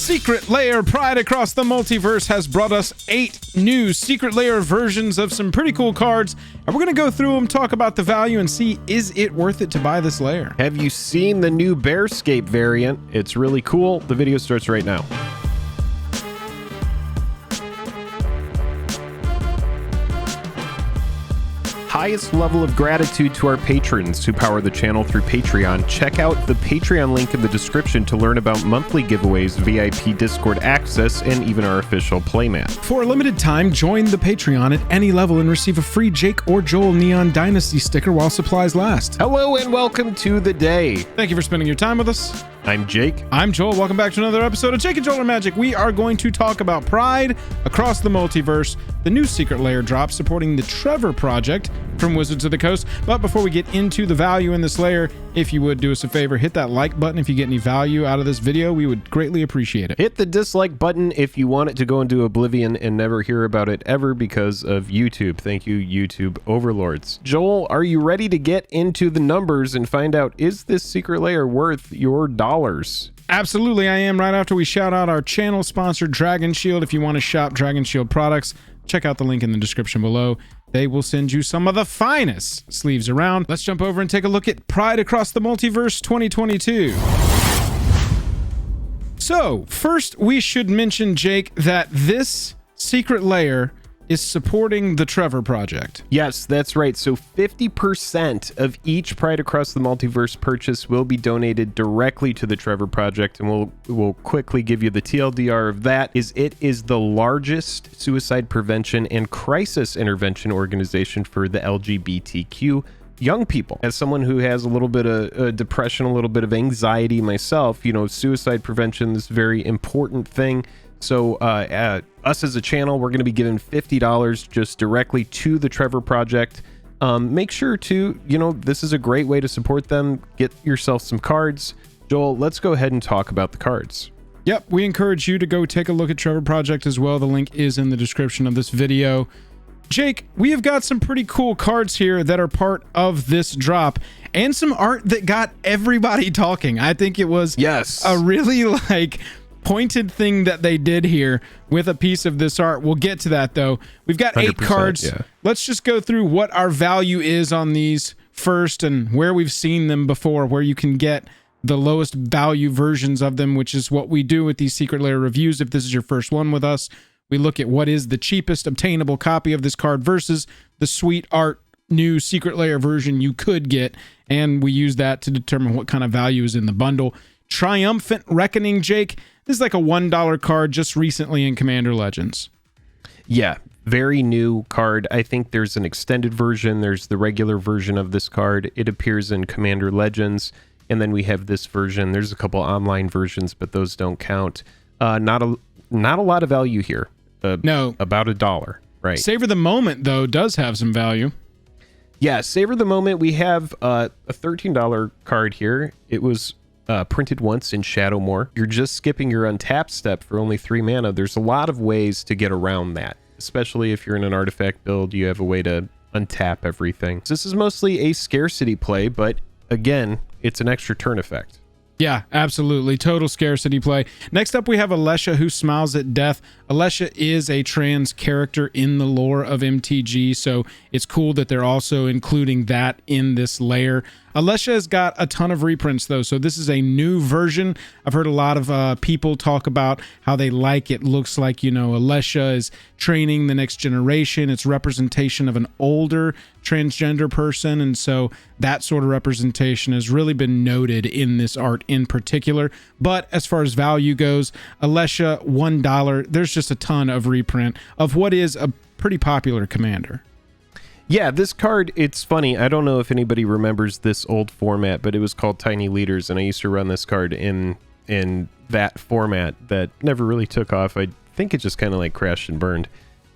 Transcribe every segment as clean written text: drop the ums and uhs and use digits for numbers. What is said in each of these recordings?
Secret Lair Pride Across the Multiverse has brought us 8 new Secret Lair versions of some pretty cool cards, and we're going to go through them, talk about the value, and see, is it worth it to buy this lair? Have you seen the new Bearscape variant? It's really cool. The video starts right now. Highest level of gratitude to our patrons who power the channel through Patreon. Check out the Patreon link in the description to learn about monthly giveaways, VIP Discord access, and even our official playmat. For a limited time, join the Patreon at any level and receive a free Jake or Joel Neon Dynasty sticker while supplies last. Hello and welcome to the day. Thank you for spending your time with us. I'm Jake. I'm Joel. Welcome back to another episode of Jake and Joel Are Magic. We are going to talk about Pride Across the Multiverse, the new Secret Lair drop supporting the Trevor project from Wizards of the Coast. But before we get into the value in this lair, if you would do us a favor, hit that like button if you get any value out of this video. We would greatly appreciate it. Hit the dislike button if you want it to go into oblivion and never hear about it ever because of YouTube. Thank you, YouTube overlords. Joel, are you ready to get into the numbers and find out, is this Secret Lair worth your dollars? Absolutely, I am. Right after we shout out our channel sponsor, Dragon Shield. If you want to shop Dragon Shield products, check out the link in the description below. They will send you some of the finest sleeves around. Let's jump over and take a look at Pride Across the Multiverse 2022. So, first we should mention, Jake, that this Secret Lair is supporting the Trevor project. Yes, that's right. So 50% of each Pride Across the Multiverse purchase will be donated directly to the Trevor project, and we'll quickly give you the TLDR of that. It is the largest suicide prevention and crisis intervention organization for the LGBTQ young people. As someone who has a little bit of depression, a little bit of anxiety myself, you know, suicide prevention is a very important thing. So us as a channel, we're going to be giving $50 just directly to the Trevor project. Make sure to, you know, this is a great way to support them. Get yourself some cards. Joel, let's go ahead and talk about the cards. Yep, we encourage you to go take a look at Trevor project as well. The link is in the description of this video. Jake, we have got some pretty cool cards here that are part of this drop, and some art that got everybody talking. I think it was a really pointed thing that they did here with a piece of this art. We'll get to that though. We've got 8 cards. Yeah. Let's just go through what our value is on these first and where we've seen them before, where you can get the lowest value versions of them, which is what we do with these Secret Lair reviews. If this is your first one with us, we look at what is the cheapest obtainable copy of this card versus the sweet art new Secret Lair version you could get, and we use that to determine what kind of value is in the bundle. Triumphant Reckoning, Jake. This is like a $1 card just recently in Commander Legends. Yeah, very new card. I think there's an extended version. There's the regular version of this card. It appears in Commander Legends, and then we have this version. There's a couple online versions, but those don't count. Not a lot of value here. No. About $1, right? Savor the Moment, though, does have some value. Yeah, Savor the Moment. We have a $13 card here. It was printed once in Shadowmoor. You're just skipping your untap step for only 3 mana. There's a lot of ways to get around that, especially if you're in an artifact build. You have a way to untap everything. So this is mostly a scarcity play, but again, it's an extra turn effect. Yeah, absolutely. Total scarcity play. Next up, we have Elisha, who smiles at death. Elisha is a trans character in the lore of MTG, so it's cool that they're also including that in this lair. Elisha has got a ton of reprints, though, so this is a new version. I've heard a lot of people talk about how they like it. Looks like, you know, Elisha is training the next generation. It's representation of an older transgender person, and so that sort of representation has really been noted in this art in particular. But as far as value goes, Elisha, $1. There's just a ton of reprint of what is a pretty popular commander. Yeah, this card, it's funny. I don't know if anybody remembers this old format, but it was called Tiny Leaders, and I used to run this card in that format that never really took off. I think it just kind of like crashed and burned.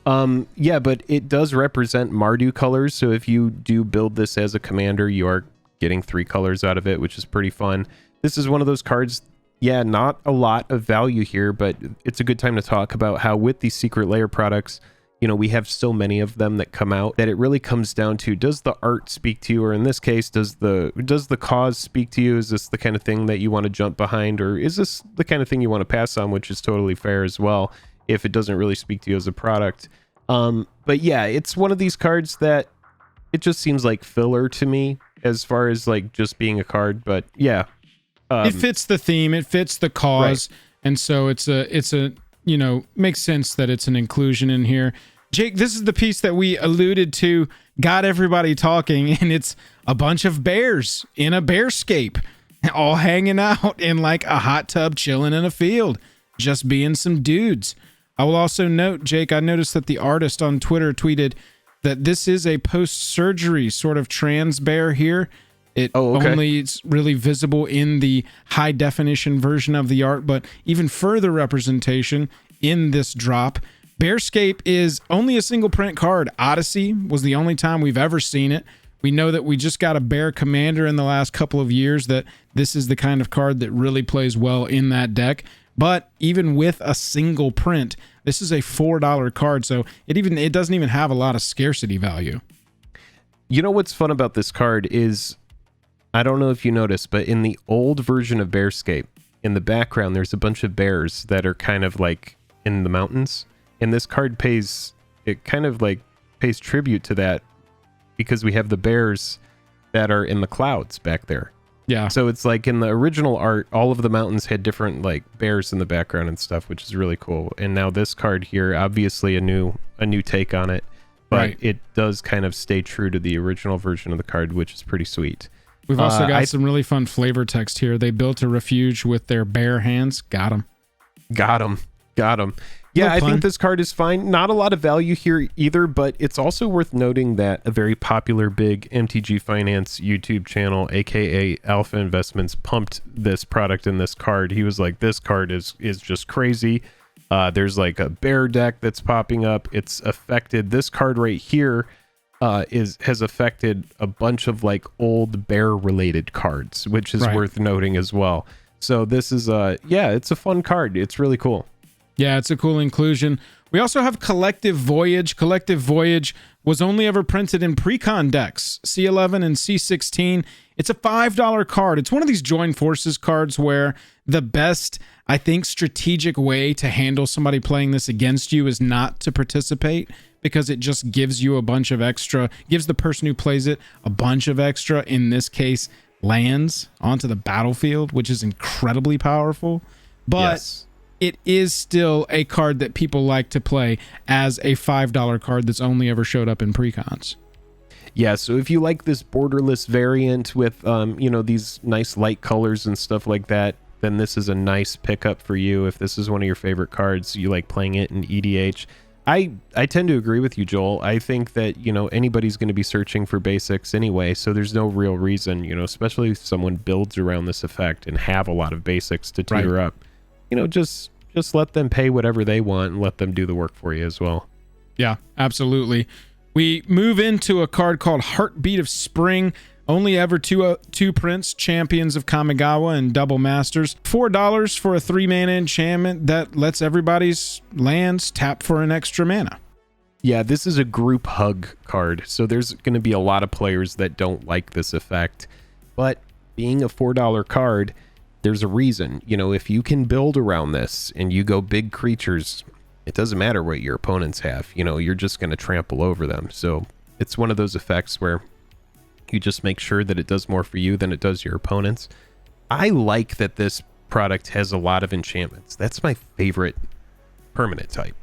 Yeah, but it does represent Mardu colors, so if you do build this as a commander, you are getting 3 colors out of it, which is pretty fun. This is one of those cards, yeah, not a lot of value here, but it's a good time to talk about how with these Secret Lair products, we have so many of them that come out that it really comes down to, does the art speak to you? Or in this case, does the cause speak to you? Is this the kind of thing that you want to jump behind? Or is this the kind of thing you want to pass on, which is totally fair as well, if it doesn't really speak to you as a product. But yeah, it's one of these cards that it just seems like filler to me as far as like just being a card. But yeah. It fits the theme, it fits the cause. Right. And so it's a makes sense that it's an inclusion in here. Jake, this is the piece that we alluded to, got everybody talking, and it's a bunch of bears in a bearscape, all hanging out in like a hot tub, chilling in a field, just being some dudes. I will also note, Jake, I noticed that the artist on Twitter tweeted that this is a post-surgery sort of trans bear here. Only it's really visible in the high definition version of the art, but even further representation in this drop. Bearscape is only a single print card. Odyssey was the only time we've ever seen it. We know that we just got a bear commander in the last couple of years, that this is the kind of card that really plays well in that deck. But even with a single print, this is a $4 card, so it doesn't even have a lot of scarcity value. You know what's fun about this card is, I don't know if you noticed, but in the old version of Bearscape, in the background, there's a bunch of bears that are kind of like in the mountains. And this card pays tribute to that, because we have the bears that are in the clouds back there. Yeah. So it's like in the original art, all of the mountains had different like bears in the background and stuff, which is really cool. And now this card here, obviously a new take on it, but right. It does kind of stay true to the original version of the card, which is pretty sweet. We've also got some really fun flavor text here. They built a refuge with their bare hands. Got them. Yeah, I think this card is fine. Not a lot of value here either, but it's also worth noting that a very popular big MTG Finance YouTube channel, aka Alpha Investments, pumped this product in this card. He was like, this card is just crazy. There's like a bear deck that's popping up. It's affected. This card right here has affected a bunch of like old bear related cards, which is worth noting as well. So this is it's a fun card. It's really cool. Yeah, it's a cool inclusion. We also have Collective Voyage. Collective Voyage was only ever printed in pre-con decks, C11 and C16. It's a $5 card. It's one of these Join Forces cards where the best, I think, strategic way to handle somebody playing this against you is not to participate, because it just gives you a bunch of extra, gives the person who plays it a bunch of extra, in this case, lands onto the battlefield, which is incredibly powerful. But yes, it is still a card that people like to play as a $5 card that's only ever showed up in precons. Yeah, so if you like this borderless variant with, these nice light colors and stuff like that, then this is a nice pickup for you. If this is one of your favorite cards, you like playing it in EDH. I tend to agree with you, Joel. I think that, anybody's going to be searching for basics anyway, so there's no real reason, especially if someone builds around this effect and have a lot of basics to tutor up. Just let them pay whatever they want and let them do the work for you as well. Yeah, absolutely. We move into a card called Heartbeat of Spring. Only ever two prints, Champions of Kamigawa and Double Masters. $4 for a 3-mana enchantment that lets everybody's lands tap for an extra mana. Yeah, this is a group hug card, so there's going to be a lot of players that don't like this effect. But being a $4 card, there's a reason. If you can build around this and you go big creatures, it doesn't matter what your opponents have. You're just going to trample over them. So it's one of those effects where you just make sure that it does more for you than it does your opponents. I like that this product has a lot of enchantments. That's my favorite permanent type.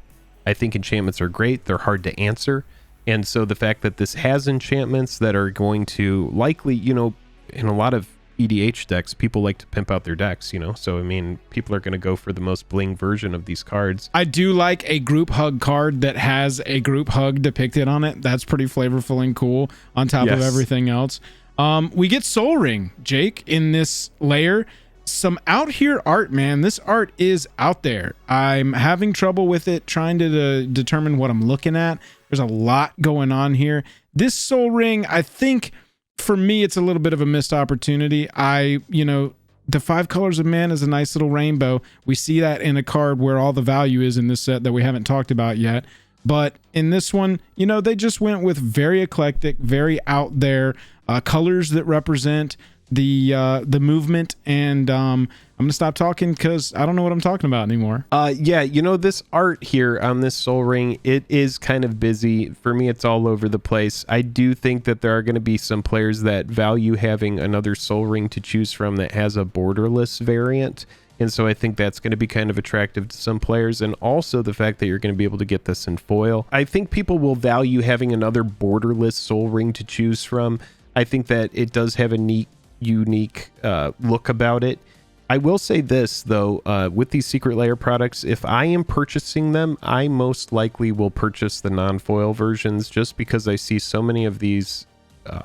I think enchantments are great. They're hard to answer. And so the fact that this has enchantments that are going to likely, in a lot of EDH decks, people like to pimp out their decks, so people are going to go for the most bling version of these cards. I do like a group hug card that has a group hug depicted on it. That's pretty flavorful and cool on top of everything else. We get Soul Ring, Jake, in this layer. Some out here art, man. This art is out there. I'm having trouble with it, trying to determine what I'm looking at. There's a lot going on here. This Soul Ring, I think, for me, it's a little bit of a missed opportunity. The 5 colors of mana is a nice little rainbow. We see that in a card where all the value is in this set that we haven't talked about yet. But in this one, you know, they just went with very eclectic, very out there colors that represent the movement. And I'm gonna stop talking because I don't know what I'm talking about anymore. Yeah, you know, this art here on this Soul Ring, it is kind of busy. For me, it's all over the place. I do think that there are going to be some players that value having another Soul Ring to choose from that has a borderless variant. And so I think that's going to be kind of attractive to some players. And also the fact that you're going to be able to get this in foil. I think people will value having another borderless Soul Ring to choose from. I think that it does have a neat, unique look about it. I will say this, though, with these Secret Lair products, if I am purchasing them, I most likely will purchase the non-foil versions just because I see so many of these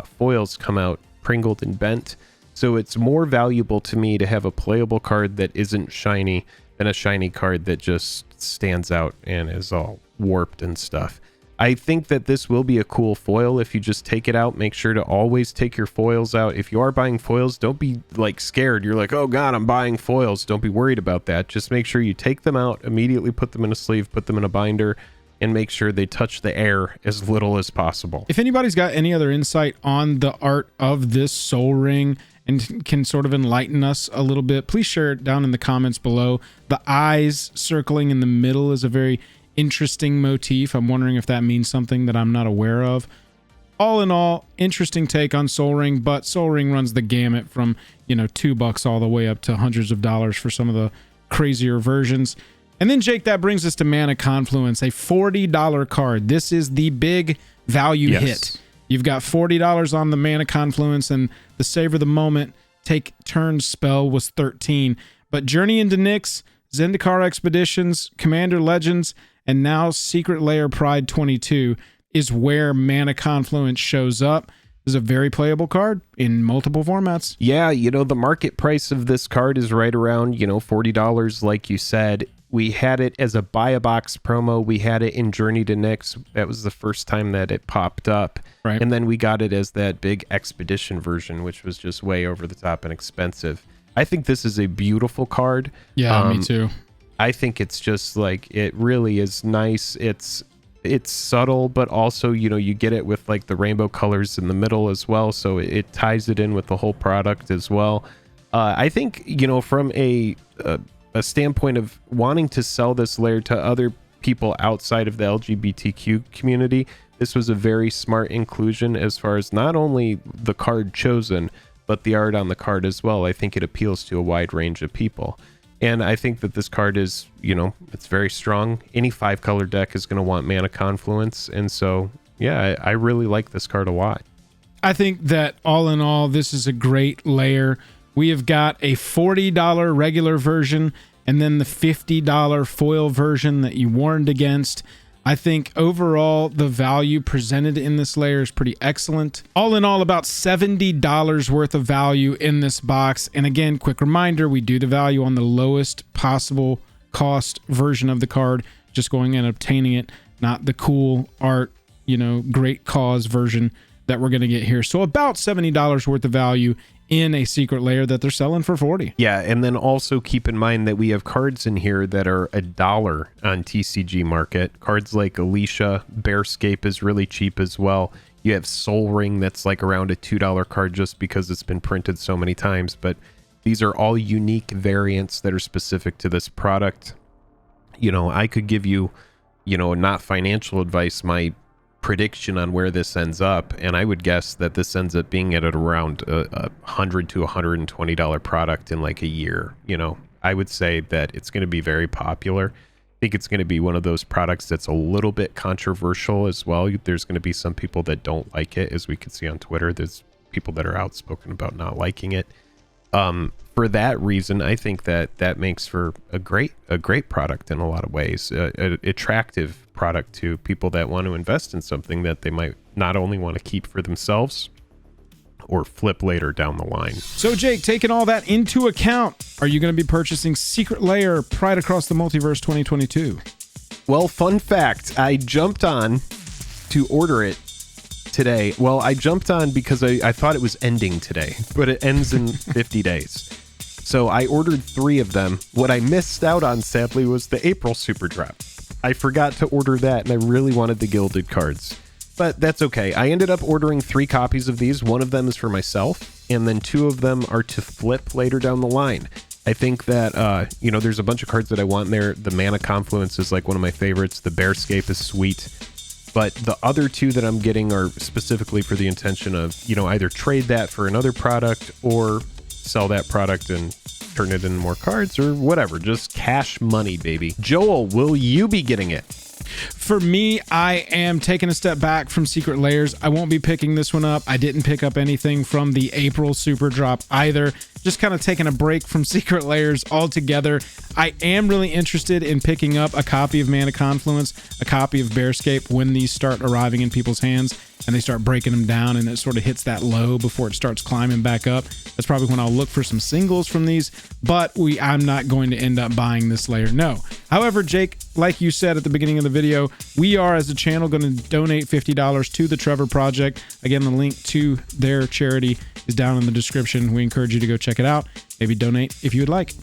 foils come out pringled and bent. So it's more valuable to me to have a playable card that isn't shiny than a shiny card that just stands out and is all warped and stuff. I think that this will be a cool foil if you just take it out. Make sure to always take your foils out. If you are buying foils, don't be like scared. You're like, oh God, I'm buying foils. Don't be worried about that. Just make sure you take them out, immediately put them in a sleeve, put them in a binder, and make sure they touch the air as little as possible. If anybody's got any other insight on the art of this Soul Ring and can sort of enlighten us a little bit, please share it down in the comments below. The eyes circling in the middle is a very interesting motif. I'm wondering if that means something that I'm not aware of. All in all, interesting take on Soul Ring, but Soul Ring runs the gamut from, you know, $2 all the way up to hundreds of dollars for some of the crazier versions. And then, Jake, that brings us to Mana Confluence, a $40 card. This is the big value hit. You've got $40 on the Mana Confluence, and the Savor the Moment Take Turns spell was $13. But Journey into Nyx, Zendikar Expeditions, Commander Legends, and now Secret Lair Pride 22 is where Mana Confluence shows up. This is a very playable card in multiple formats. Yeah, you know, the market price of this card is right around, you know, $40, like you said. We had it as a buy a box promo. We had it in Journey to Nyx. That was the first time that it popped up. Right. And then we got it as that big Expedition version, which was just way over the top and expensive. I think this is a beautiful card. Yeah, me too. I think it's just like, it really is nice. It's subtle, but also, you know, you get it with like the rainbow colors in the middle as well. So it ties it in with the whole product as well. I think, you know, from a standpoint of wanting to sell this layer to other people outside of the LGBTQ community, this was a very smart inclusion as far as not only the card chosen, but the art on the card as well. I think it appeals to a wide range of people. And I think that this card is, you know, it's very strong. Any 5-color deck is going to want Mana Confluence. And so, yeah, I really like this card a lot. I think that all in all, this is a great layer. We have got a $40 regular version and then the $50 foil version that you warned against. I think overall, the value presented in this layer is pretty excellent. All in all, about $70 worth of value in this box. And again, quick reminder, we do the value on the lowest possible cost version of the card, just going and obtaining it, not the cool art, you know, great cause version that we're going to get here. So about $70 worth of value in a Secret Lair that they're selling for $40. Yeah, and then also keep in mind that we have cards in here that are $1 on TCG Market. Cards like Elisha, Bearscape is really cheap as well. You have Soul Ring that's like around a $2 card just because it's been printed so many times. But these are all unique variants that are specific to this product. You know, I could give you, you know, not financial advice, my prediction on where this ends up, and I would guess that this ends up being at around a $100 to $120 product in like a year. You know, I would say that it's going to be very popular. I think it's going to be one of those products that's a little bit controversial as well. There's going to be some people that don't like it, as we can see on Twitter. There's people that are outspoken about not liking it. For that reason, I think that makes for a great product in a lot of ways, an attractive product to people that want to invest in something that they might not only want to keep for themselves or flip later down the line. So, Jake, taking all that into account, are you going to be purchasing Secret Lair Pride Across the Multiverse 2022? Well, fun fact, I jumped on to order it today. Well, I jumped on because I thought it was ending today, but it ends in 50 days. So I ordered 3 of them. What I missed out on, sadly, was the April Super Drop. I forgot to order that, and I really wanted the gilded cards. But that's okay. I ended up ordering 3 copies of these. One of them is for myself, and then 2 of them are to flip later down the line. I think that, you know, there's a bunch of cards that I want in there. The Mana Confluence is like one of my favorites. The Bearscape is sweet. But the other 2 that I'm getting are specifically for the intention of, you know, either trade that for another product or sell that product and turn it into more cards or whatever. Just cash money, baby. Joel, will you be getting it? For me, I am taking a step back from Secret Lairs. I won't be picking this one up. I didn't pick up anything from the April super drop either. Just kind of taking a break from Secret Lairs altogether. I am really interested in picking up a copy of Mana Confluence, a copy of Bearscape when these start arriving in people's hands and they start breaking them down and it sort of hits that low before it starts climbing back up. That's probably when I'll look for some singles from these, but I'm not going to end up buying this layer, no. However, Jake, like you said at the beginning of the video, we are as a channel going to donate $50 to the Trevor Project. Again, the link to their charity is down in the description. We encourage you to go check it out. Maybe donate if you would like.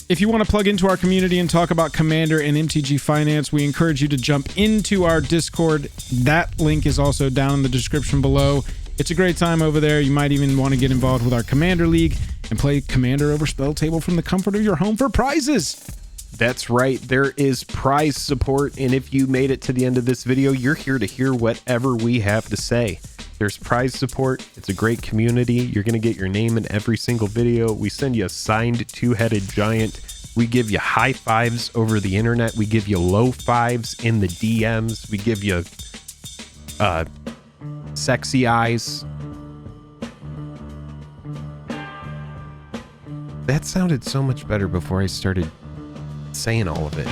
If you want to plug into our community and talk about Commander and MTG Finance, we encourage you to jump into our Discord. That link is also down in the description below. It's a great time over there. You might even want to get involved with our Commander League and play Commander over Spell Table from the comfort of your home for prizes. That's right, there is prize support, and if you made it to the end of this video, you're here to hear whatever we have to say. There's prize support, it's a great community, you're going to get your name in every single video, we send you a signed 2-headed giant, we give you high fives over the internet, we give you low fives in the DMs, we give you sexy eyes. That sounded so much better before I started saying all of it.